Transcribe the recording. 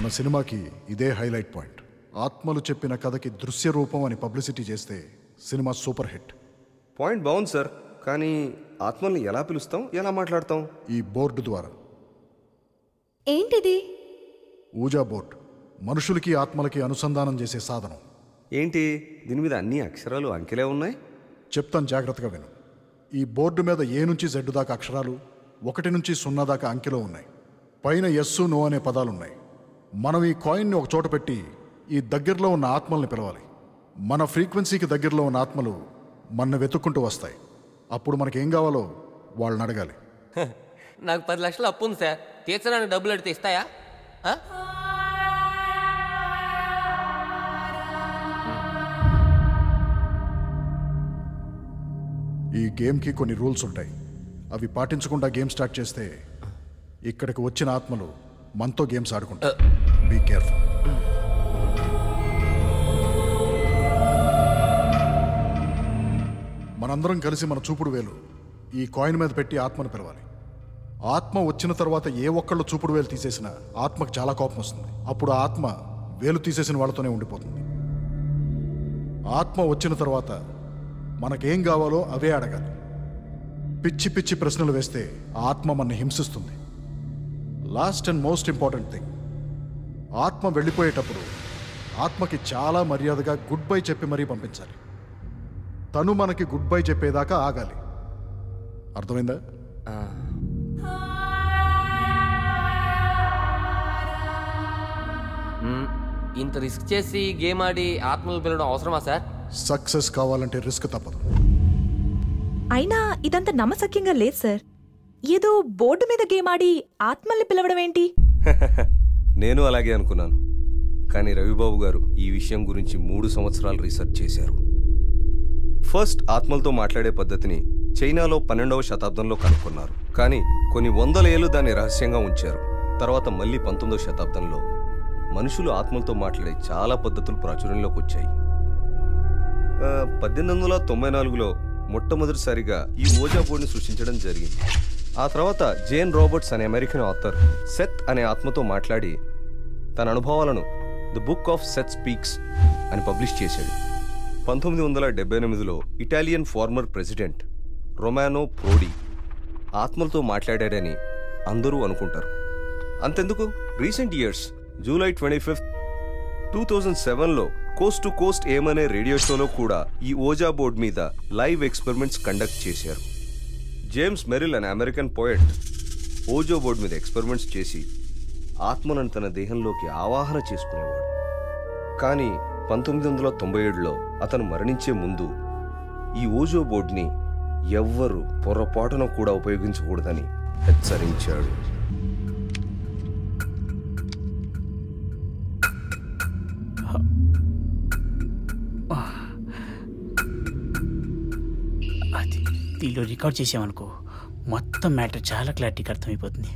మన సినిమాకి ఇదే హైలైట్ పాయింట్. ఆత్మలు చెప్పిన కథకి దృశ్య రూపం అని పబ్లిసిటీ చేస్తే సినిమా సూపర్ హిట్. పాయింట్ బాగుంది సార్, కానీ ఆత్మల్ని ఎలా పిలుస్తాం, ఎలా మాట్లాడతాం? ఈ బోర్డు ద్వారా. ఏంటిది? ఊజా బోర్డ్ మనుషులకి ఆత్మలకి అనుసంధానం చేసే సాధనం. ఏంటి దీని మీద అన్ని అక్షరాలు అంకెలే ఉన్నాయి? చెప్తాను, జాగ్రత్తగా విను. ఈ బోర్డు మీద ఏ నుంచి జెడ్ దాకా అక్షరాలు, 1 నుంచి 0 దాకా అంకెలో ఉన్నాయి. పైన ఎస్సు నో అనే పదాలున్నాయి. మనం ఈ కాయిన్ని ఒక చోట పెట్టి ఈ దగ్గరలో ఉన్న ఆత్మల్ని పిలవాలి. మన ఫ్రీక్వెన్సీకి దగ్గరలో ఉన్న ఆత్మలు మన వెతుక్కుంటూ వస్తాయి. అప్పుడు మనకేం కావాలో వాళ్ళని అడగాలి. నాకు 10 లక్షలు అప్పు ఉంది సార్, తీర్చడానికి డబ్బులు అడిగితే ఇస్తాయా? ఆ? ఈ గేమ్కి కొన్ని రూల్స్ ఉంటాయి. అవి పాటించకుండా గేమ్ స్టార్ట్ చేస్తే ఇక్కడికి వచ్చిన ఆత్మలు మనతో గేమ్స్ ఆడుకుంటాయి. Be careful. మనందరం కలిసి మన చూపుడు వేలు ఈ కాయిన్ మీద పెట్టి ఆత్మను పిలవాలి. ఆత్మ వచ్చిన తర్వాత ఏ ఒక్కళ్ళు చూపుడు వేలు తీసేసినా ఆత్మకు చాలా కోపం వస్తుంది. అప్పుడు ఆ ఆత్మ వేలు తీసేసిన వాళ్ళతోనే ఉండిపోతుంది. ఆత్మ వచ్చిన తర్వాత మనకేం కావాలో అవే అడగాలి. పిచ్చి పిచ్చి ప్రశ్నలు వేస్తే ఆ ఆత్మ మనని హింసిస్తుంది. Last and most important thing, ఆత్మ వెళ్ళిపోయేటప్పుడు ఆత్మకి చాలా మర్యాదగా గుడ్ బై చెప్పి మరీ పంపించాలి. తను మనకి గుడ్ బై చెప్పేదాకా ఆగాలి. అర్థమైందా? ఇంత రిస్క్ చేసి గేమ్ ఆడి ఆత్మలు పిలవడం అవసరమా సార్? సక్సెస్ కావాలంటే రిస్క్ తప్పదు. అయినా ఇదంతా నమ్మశక్యంగా లేదు సార్. ఏదో బోర్డు మీద గేమ్ ఆడి ఆత్మల్ని పిలవడం ఏంటి? నేను అలాగే అనుకున్నాను, కానీ రవిబాబు గారు ఈ విషయం గురించి 3 సంవత్సరాలు రీసెర్చ్ చేశారు. ఫస్ట్ ఆత్మలతో మాట్లాడే పద్ధతిని చైనాలో 12వ శతాబ్దంలో కనుక్కున్నారు, కానీ కొన్ని వందల ఏళ్ళు దాన్ని రహస్యంగా ఉంచారు. తర్వాత మళ్ళీ 19వ శతాబ్దంలో మనుషులు ఆత్మలతో మాట్లాడే చాలా పద్ధతులు ప్రాచుర్యంలోకి వచ్చాయి. 1894లో మొట్టమొదటిసారిగా ఈ ఓజా బోర్డుని సృష్టించడం జరిగింది. ఆ తర్వాత జేన్ రాబర్ట్స్ అనే అమెరికన్ ఆథర్ సెత్ అనే ఆత్మతో మాట్లాడి తన అనుభవాలను the book of Seth speaks అని పబ్లిష్ చేశాడు. 1978లో Italian former president Romano Prodi ఆత్మలతో మాట్లాడాడని అందరూ అనుకుంటారు. అంతెందుకు, రీసెంట్ ఇయర్స్ జూలై 25, 2007లో కోస్ట్ టు కోస్ట్ ఏమనే రేడియో షోలో కూడా ఈ ఓజా బోర్డ్ మీద లైవ్ ఎక్స్పెరిమెంట్స్ కండక్ట్ చేశారు. జేమ్స్ మెరిల్ అనే అమెరికన్ పోయెట్ ఓజో బోర్డ్ మీద ఎక్స్పెరిమెంట్స్ చేసి ఆత్మలను తన దేహంలోకి ఆవాహన చేసుకునేవాడు. కానీ 1997లో అతను మరణించే ముందు ఈ ఓజో బోర్డ్ని ఎవ్వరూ పొరపాటున కూడా ఉపయోగించకూడదని హెచ్చరించాడు. అది దీనిలో రికార్డ్ చేసామనుకో, మొత్తం మ్యాటర్ చాలా క్లారిటీగా అర్థమైపోతుంది.